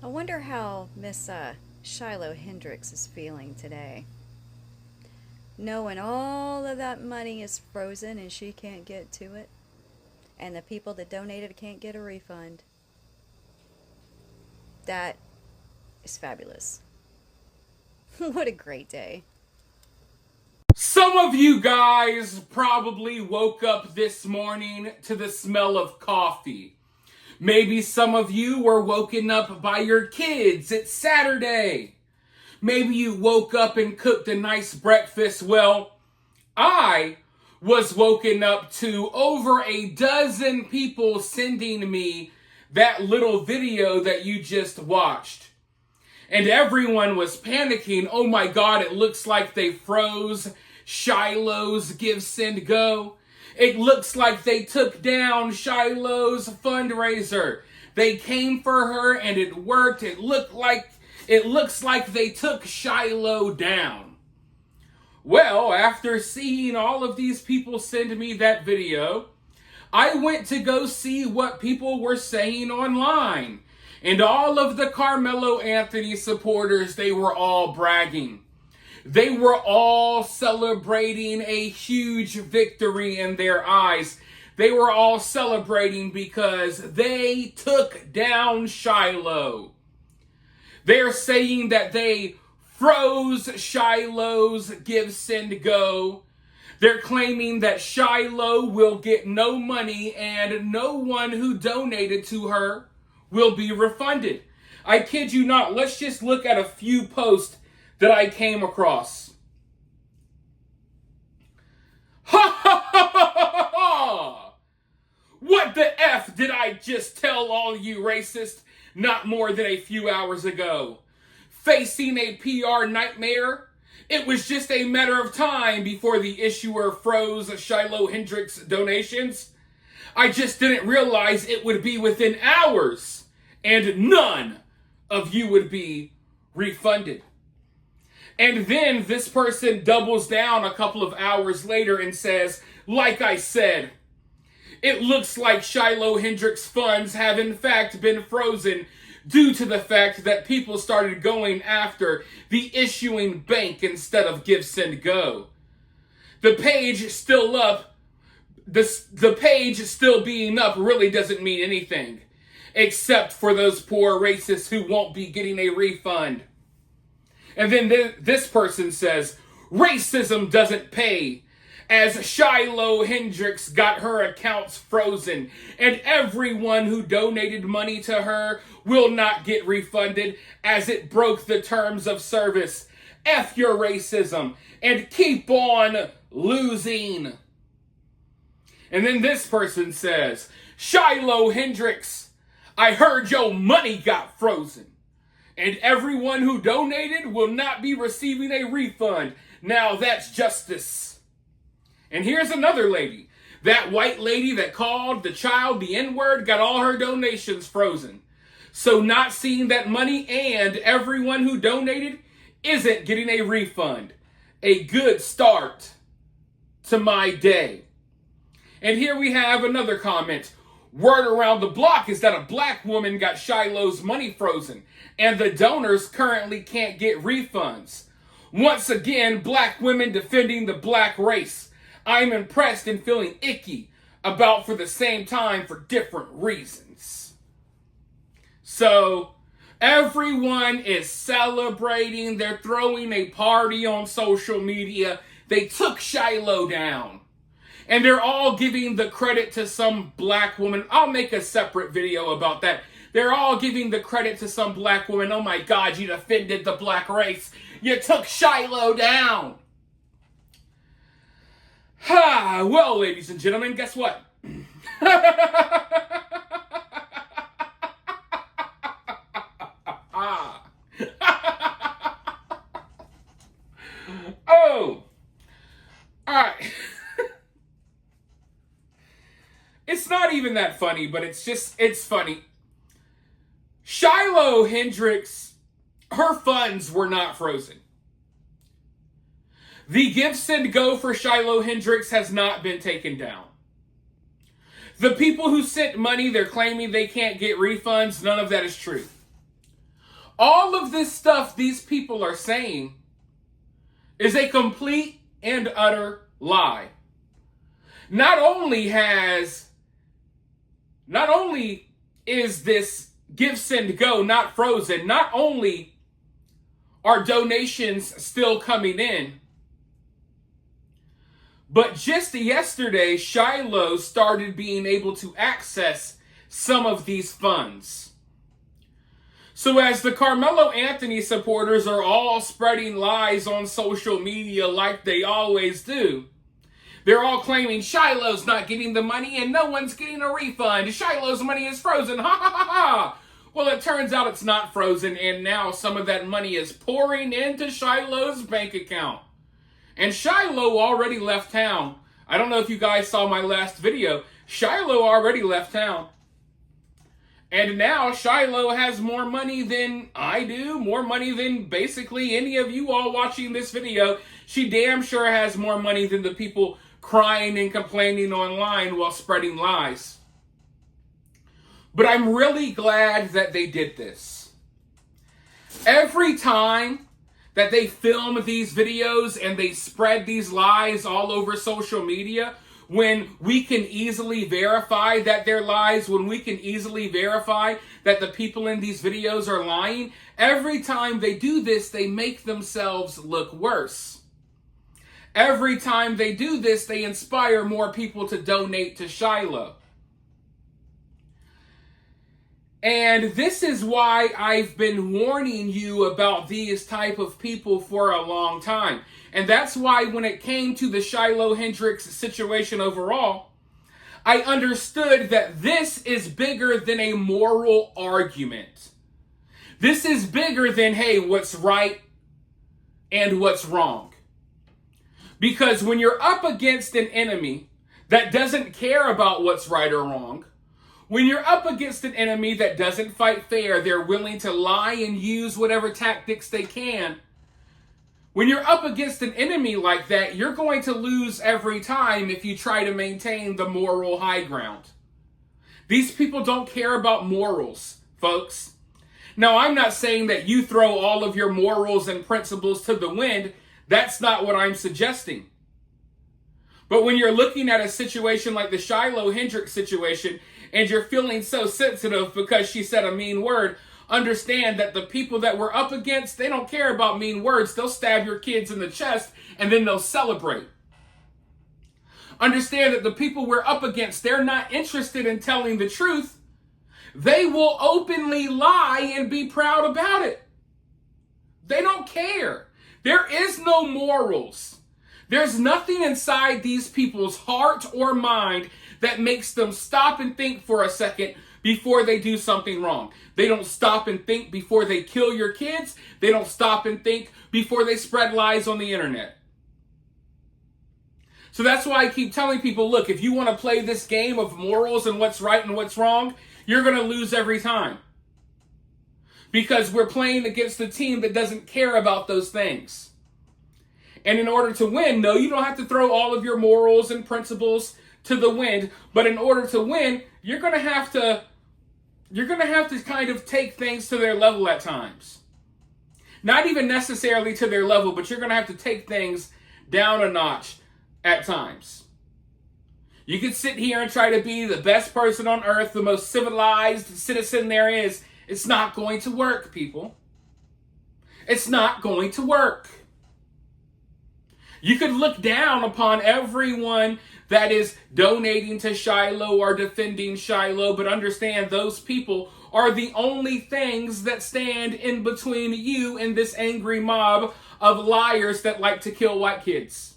I wonder how Miss Shiloh Hendrix is feeling today. Knowing all of that money is frozen and she can't get to it, and the people that donated can't get a refund. That is fabulous. What a great day. Some of you guys probably woke up this morning to the smell of coffee. Maybe some of you were woken up by your kids. It's Saturday. Maybe you woke up and cooked a nice breakfast. Well, I was woken up to over a dozen people sending me that little video that you just watched. And everyone was panicking. Oh my God, it looks like they froze Shiloh's Give, Send, Go. It looks like they took down Shiloh's fundraiser. They came for her and it worked. It looks like they took Shiloh down. Well, after seeing all of these people send me that video, I went to go see what people were saying online. And all of the Karmelo Anthony supporters, they were all bragging. They were all celebrating a huge victory in their eyes. They were all celebrating because they took down Shiloh. They're saying that they froze Shiloh's Give, Send, Go. They're claiming that Shiloh will get no money and no one who donated to her will be refunded. I kid you not. Let's just look at a few posts that I came across. Ha ha ha ha ha ha! What the F did I just tell all you racists not more than a few hours ago? Facing a PR nightmare? It was just a matter of time before the issuer froze Shiloh Hendrix donations. I just didn't realize it would be within hours, and none of you would be refunded. And then this person doubles down a couple of hours later and says, like I said, it looks like Shiloh Hendrix funds have in fact been frozen due to the fact that people started going after the issuing bank instead of Give, Send, Go. The page still up, the page still being up really doesn't mean anything, except for those poor racists who won't be getting a refund. And then this person says, racism doesn't pay, as Shiloh Hendrix got her accounts frozen, and everyone who donated money to her will not get refunded as it broke the terms of service. F your racism, and keep on losing. And then this person says, Shiloh Hendrix, I heard your money got frozen, and everyone who donated will not be receiving a refund. Now that's justice. And here's another lady. That white lady that called the child the N-word got all her donations frozen. So not seeing that money and everyone who donated isn't getting a refund. A good start to my day. And here we have another comment. Word around the block is that a black woman got Shiloh's money frozen, and the donors currently can't get refunds. Once again, black women defending the black race. I'm impressed and feeling icky about for the same time for different reasons. So, everyone is celebrating. They're throwing a party on social media. They took Shiloh down. And they're all giving the credit to some black woman. I'll make a separate video about that. They're all giving the credit to some black woman. Oh my God, you defended the black race. You took Shiloh down. Ha! Well, ladies and gentlemen, guess what? Oh! Alright. It's not even that funny, but it's funny. Shiloh Hendrix, her funds were not frozen. The Give, Send, Go for Shiloh Hendrix has not been taken down. The people who sent money, they're claiming they can't get refunds. None of that is true. All of this stuff these people are saying is a complete and utter lie. Not only is this Give, Send, Go not frozen, not only are donations still coming in, but just yesterday, Shiloh started being able to access some of these funds. So as the Karmelo Anthony supporters are all spreading lies on social media like they always do, they're all claiming Shiloh's not getting the money and no one's getting a refund. Shiloh's money is frozen. Ha ha ha ha. Well, it turns out it's not frozen, and now some of that money is pouring into Shiloh's bank account. And Shiloh already left town. I don't know if you guys saw my last video. Shiloh already left town. And now Shiloh has more money than I do, more money than basically any of you all watching this video. She damn sure has more money than the people crying and complaining online while spreading lies. But I'm really glad that they did this. Every time that they film these videos and they spread these lies all over social media, when we can easily verify that they're lies, when we can easily verify that the people in these videos are lying, every time they do this, they make themselves look worse. Every time they do this, they inspire more people to donate to Shiloh. And this is why I've been warning you about these type of people for a long time. And that's why when it came to the Shiloh Hendrix situation overall, I understood that this is bigger than a moral argument. This is bigger than, hey, what's right and what's wrong. Because when you're up against an enemy that doesn't care about what's right or wrong, when you're up against an enemy that doesn't fight fair, they're willing to lie and use whatever tactics they can. When you're up against an enemy like that, you're going to lose every time if you try to maintain the moral high ground. These people don't care about morals, folks. Now, I'm not saying that you throw all of your morals and principles to the wind. That's not what I'm suggesting. But when you're looking at a situation like the Shiloh Hendrix situation, and you're feeling so sensitive because she said a mean word, understand that the people that we're up against, they don't care about mean words. They'll stab your kids in the chest and then they'll celebrate. Understand that the people we're up against, they're not interested in telling the truth. They will openly lie and be proud about it. They don't care. There is no morals. There's nothing inside these people's heart or mind that makes them stop and think for a second before they do something wrong. They don't stop and think before they kill your kids. They don't stop and think before they spread lies on the internet. So that's why I keep telling people, look, if you want to play this game of morals and what's right and what's wrong, you're going to lose every time. Because we're playing against a team that doesn't care about those things. And in order to win, no, you don't have to throw all of your morals and principles to the wind, but in order to win, you're going to have to kind of take things to their level at times. Not even necessarily to their level, but you're going to have to take things down a notch at times. You can sit here and try to be the best person on earth, the most civilized citizen there is. It's not going to work, people. It's not going to work. You could look down upon everyone that is donating to Shiloh or defending Shiloh, but understand those people are the only things that stand in between you and this angry mob of liars that like to kill white kids.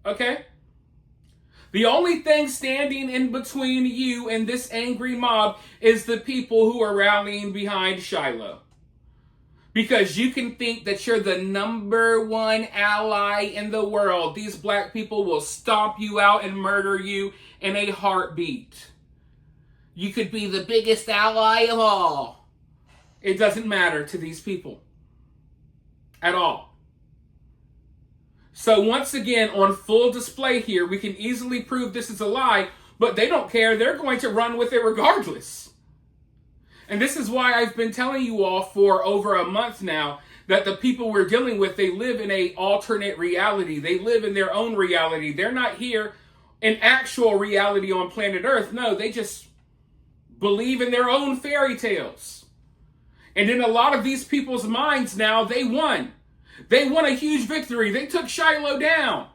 Okay? The only thing standing in between you and this angry mob is the people who are rallying behind Shiloh. Because you can think that you're the number one ally in the world. These black people will stomp you out and murder you in a heartbeat. You could be the biggest ally of all. It doesn't matter to these people at all. So once again, on full display here, we can easily prove this is a lie, but they don't care. They're going to run with it regardless. And this is why I've been telling you all for over a month now that the people we're dealing with, they live in a alternate reality. They live in their own reality. They're not here in actual reality on planet Earth. No, they just believe in their own fairy tales. And in a lot of these people's minds now, they won. They won a huge victory. They took Shiloh down.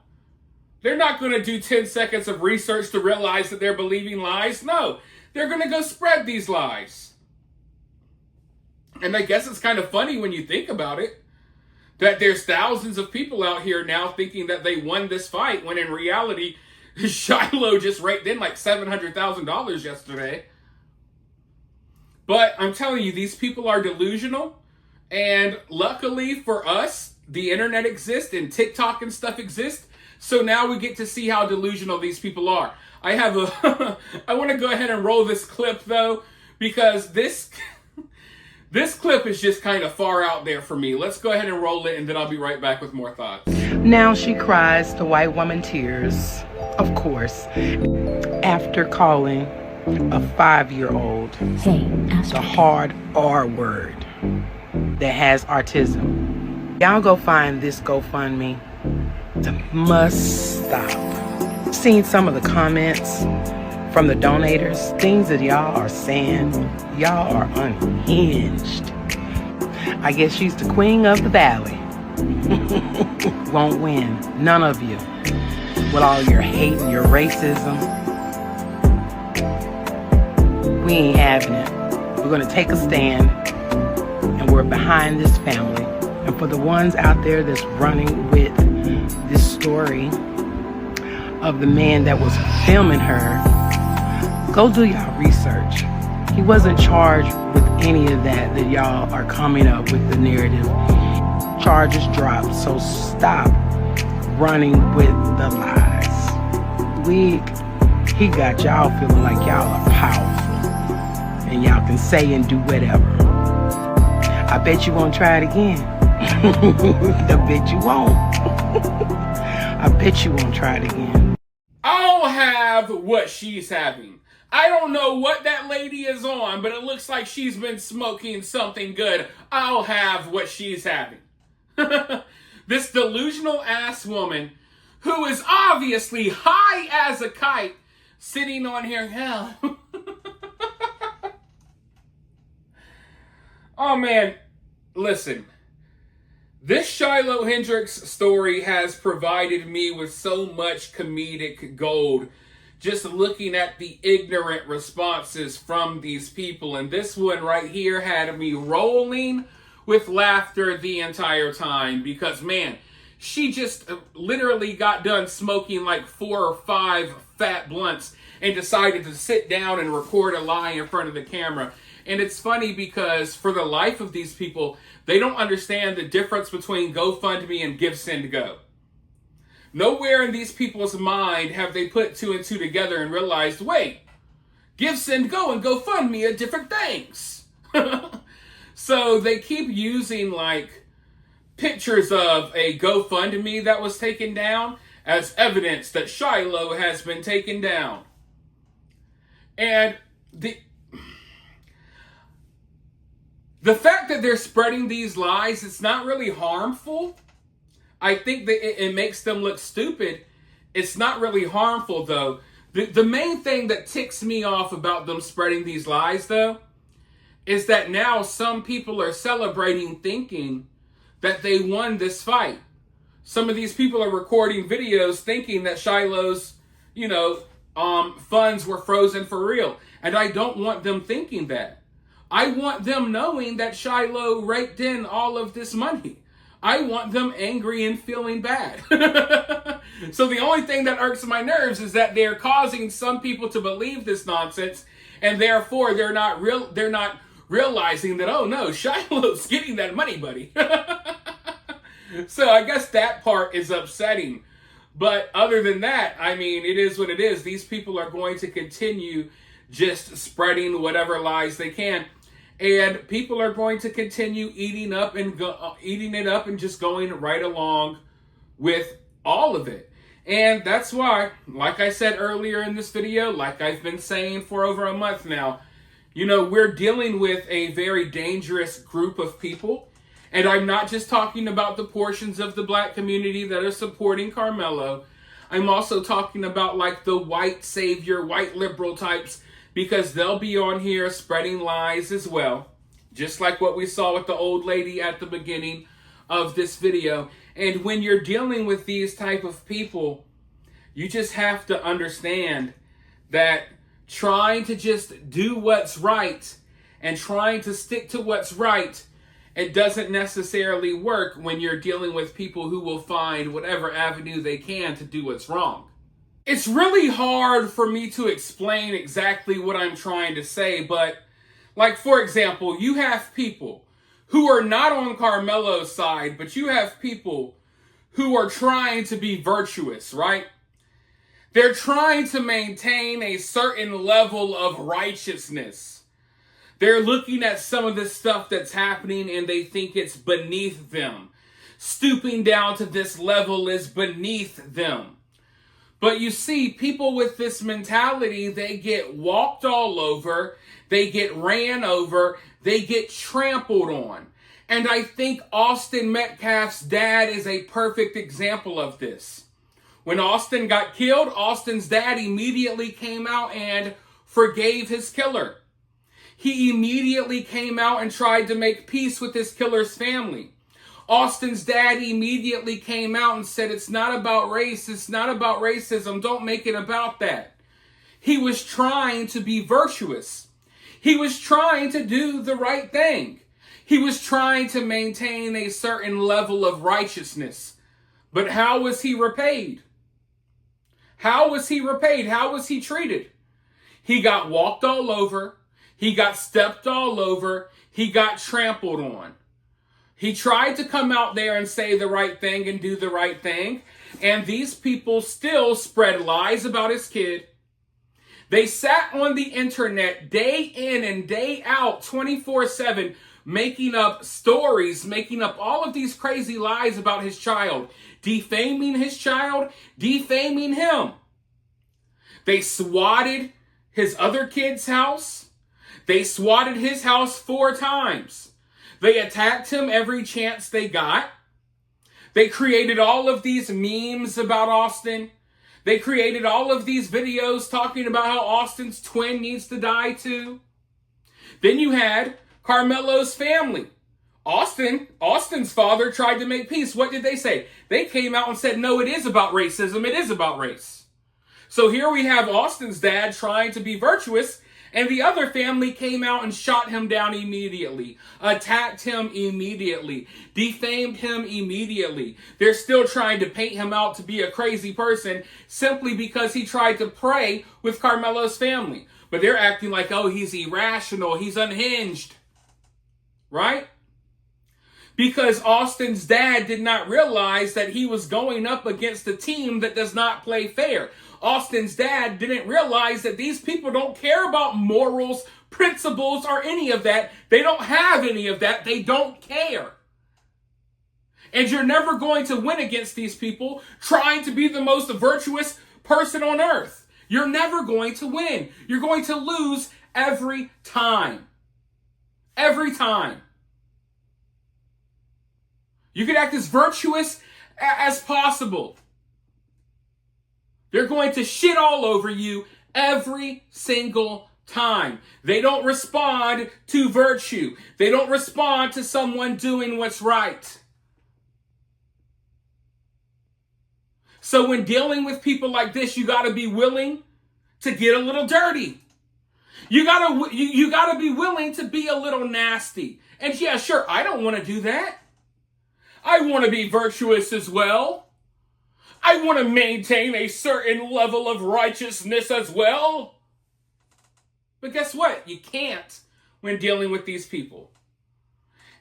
They're not going to do 10 seconds of research to realize that they're believing lies. No, they're going to go spread these lies. And I guess it's kind of funny when you think about it, that there's thousands of people out here now thinking that they won this fight, when in reality, Shiloh just raked in like $700,000 yesterday. But I'm telling you, these people are delusional. And luckily for us, the internet exists and TikTok and stuff exists. So now we get to see how delusional these people are. I want to go ahead and roll this clip though, because this clip is just kind of far out there for me. Let's go ahead and roll it, and then I'll be right back with more thoughts. Now she cries the white woman tears, of course, after calling a 5-year-old the hard R word that has autism. Y'all go find this GoFundMe. It must stop. Seen some of the comments from the donators, things that y'all are saying. Y'all are unhinged. I guess she's the queen of the valley. Won't win. None of you. With all your hate and your racism. We ain't having it. We're going to take a stand. And we're behind this family. And for the ones out there that's running with this story of the man that was filming her, go do y'all research. He wasn't charged with any of that y'all are coming up with the narrative. Charges dropped, so stop running with the lies. He got y'all feeling like y'all are powerful and y'all can say and do whatever. I bet you won't try it again. I bet you won't. I bet you won't try it again. I'll have what she's having. I don't know what that lady is on, but it looks like she's been smoking something good. I'll have what she's having. This delusional ass woman, who is obviously high as a kite, sitting on here, hell. Oh man, listen. This Shiloh Hendrix story has provided me with so much comedic gold, just looking at the ignorant responses from these people. And this one right here had me rolling with laughter the entire time, because man, she just literally got done smoking like 4 or 5 fat blunts and decided to sit down and record a lie in front of the camera. And it's funny because for the life of these people, they don't understand the difference between GoFundMe and Give, Send, Go. Nowhere in these people's mind have they put 2 and 2 together and realized, wait, Give, Send, Go and GoFundMe are different things. So they keep using like pictures of a GoFundMe that was taken down as evidence that Shiloh has been taken down. And the fact that they're spreading these lies, it's not really harmful. I think that it makes them look stupid. It's not really harmful, though. The main thing that ticks me off about them spreading these lies, though, is that now some people are celebrating thinking that they won this fight. Some of these people are recording videos thinking that Shiloh's, funds were frozen for real. And I don't want them thinking that. I want them knowing that Shiloh raked in all of this money. I want them angry and feeling bad. So the only thing that irks my nerves is that they're causing some people to believe this nonsense, and therefore they're not realizing that, oh no, Shiloh's getting that money, buddy. So I guess that part is upsetting. But other than that, I mean, it is what it is. These people are going to continue just spreading whatever lies they can. And people are going to continue eating it up and just going right along with all of it. And that's why, like I said earlier in this video, like I've been saying for over a month now, You know, we're dealing with a very dangerous group of people. And I'm not just talking about the portions of the black community that are supporting Karmelo. I'm also talking about like the white savior, white liberal types, because they'll be on here spreading lies as well. Just like what we saw with the old lady at the beginning of this video. And when you're dealing with these type of people, you just have to understand that trying to just do what's right and trying to stick to what's right, it doesn't necessarily work when you're dealing with people who will find whatever avenue they can to do what's wrong. It's really hard for me to explain exactly what I'm trying to say, but like, for example, you have people who are not on Karmelo's side, but you have people who are trying to be virtuous, right? They're trying to maintain a certain level of righteousness. They're looking at some of the stuff that's happening and they think it's beneath them. Stooping down to this level is beneath them. But you see, people with this mentality, they get walked all over, they get ran over, they get trampled on. And I think Austin Metcalf's dad is a perfect example of this. When Austin got killed, Austin's dad immediately came out and forgave his killer. He immediately came out and tried to make peace with his killer's family. Austin's dad immediately came out and said, it's not about race, it's not about racism, don't make it about that. He was trying to be virtuous. He was trying to do the right thing. He was trying to maintain a certain level of righteousness. But how was he repaid? How was he repaid? How was he treated? He got walked all over. He got stepped all over. He got trampled on. He tried to come out there and say the right thing and do the right thing. And these people still spread lies about his kid. They sat on the internet day in and day out, 24/7, making up stories, making up all of these crazy lies about his child, defaming his child, defaming him. They swatted his other kid's house. They swatted his house 4 times. They attacked him every chance they got. They created all of these memes about Austin. They created all of these videos talking about how Austin's twin needs to die too. Then you had Karmelo's family. Austin's father tried to make peace. What did they say? They came out and said, no, it is about racism. It is about race. So here we have Austin's dad trying to be virtuous, and the other family came out and shot him down immediately, attacked him immediately, defamed him immediately. They're still trying to paint him out to be a crazy person simply because he tried to pray with Karmelo's family. But they're acting like, oh, he's irrational, he's unhinged. Right? Because Austin's dad did not realize that he was going up against a team that does not play fair. Austin's dad didn't realize that these people don't care about morals, principles, or any of that. They don't have any of that. They don't care. And you're never going to win against these people trying to be the most virtuous person on earth. You're never going to win. You're going to lose every time. Every time. You can act as virtuous as possible. They're going to shit all over you every single time. They don't respond to virtue. They don't respond to someone doing what's right. So when dealing with people like this, you got to be willing to get a little dirty. You gotta be willing to be a little nasty. And yeah, sure, I don't want to do that. I want to be virtuous as well. I want to maintain a certain level of righteousness as well. But guess what? You can't when dealing with these people.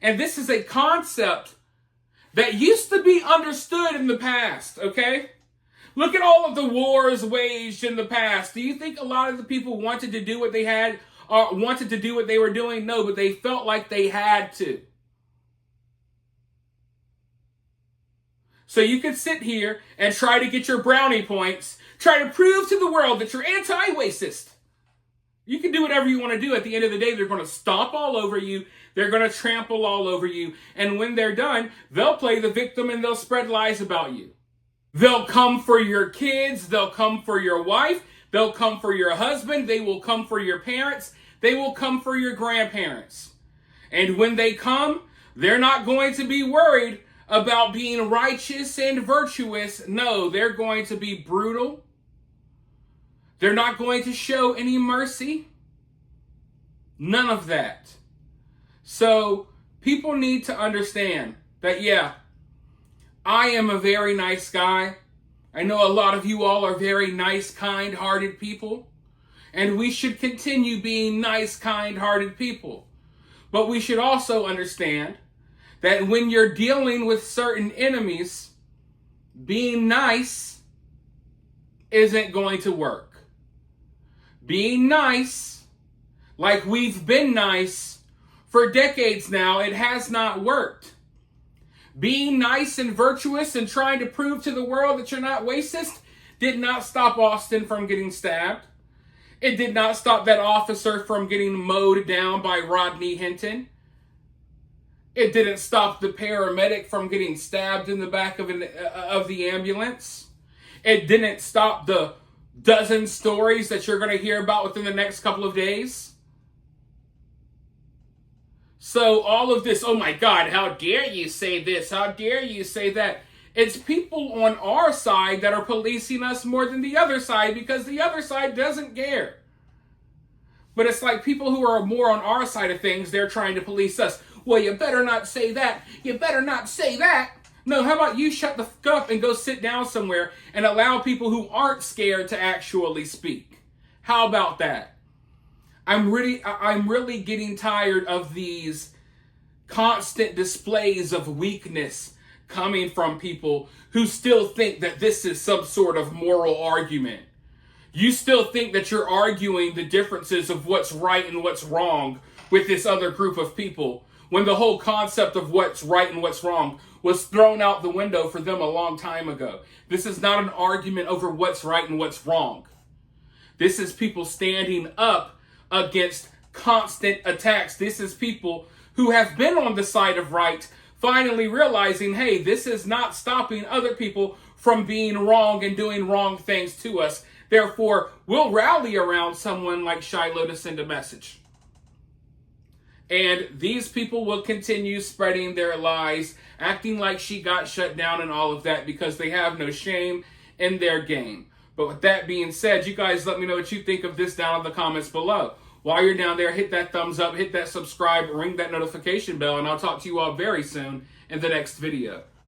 And this is a concept that used to be understood in the past, okay? Look at all of the wars waged in the past. Do you think a lot of the people wanted to do what they had, or wanted to do what they were doing? No, but they felt like they had to. So you could sit here and try to get your brownie points, try to prove to the world that you're anti-racist. You can do whatever you want to do. At the end of the day, they're going to stomp all over you. They're going to trample all over you. And when they're done, they'll play the victim and they'll spread lies about you. They'll come for your kids. They'll come for your wife. They'll come for your husband. They will come for your parents. They will come for your grandparents. And when they come, they're not going to be worried about being righteous and virtuous. No, they're going to be brutal. They're not going to show any mercy. None of that. So people need to understand that, yeah, I am a very nice guy. I know a lot of you all are very nice, kind-hearted people. And we should continue being nice, kind-hearted people. But we should also understand that when you're dealing with certain enemies, being nice isn't going to work. Being nice, like we've been nice for decades now, it has not worked. Being nice and virtuous and trying to prove to the world that you're not racist did not stop Austin from getting stabbed. It did not stop that officer from getting mowed down by Rodney Hinton. It didn't stop the paramedic from getting stabbed in the back of the ambulance. It didn't stop the dozen stories that you're going to hear about within the next couple of days. So all of this, oh my God, how dare you say this? How dare you say that? It's people on our side that are policing us more than the other side because the other side doesn't care. But it's like people who are more on our side of things, they're trying to police us. Well, you better not say that. You better not say that. No, how about you shut the fuck up and go sit down somewhere and allow people who aren't scared to actually speak? How about that? I'm really getting tired of these constant displays of weakness coming from people who still think that this is some sort of moral argument. You still think that you're arguing the differences of what's right and what's wrong with this other group of people, when the whole concept of what's right and what's wrong was thrown out the window for them a long time ago. This is not an argument over what's right and what's wrong. This is people standing up against constant attacks. This is people who have been on the side of right finally realizing, hey, this is not stopping other people from being wrong and doing wrong things to us. Therefore, we'll rally around someone like Shiloh to send a message. And these people will continue spreading their lies, acting like she got shut down and all of that because they have no shame in their game. But with that being said, you guys let me know what you think of this down in the comments below. While you're down there, hit that thumbs up, hit that subscribe, ring that notification bell, and I'll talk to you all very soon in the next video.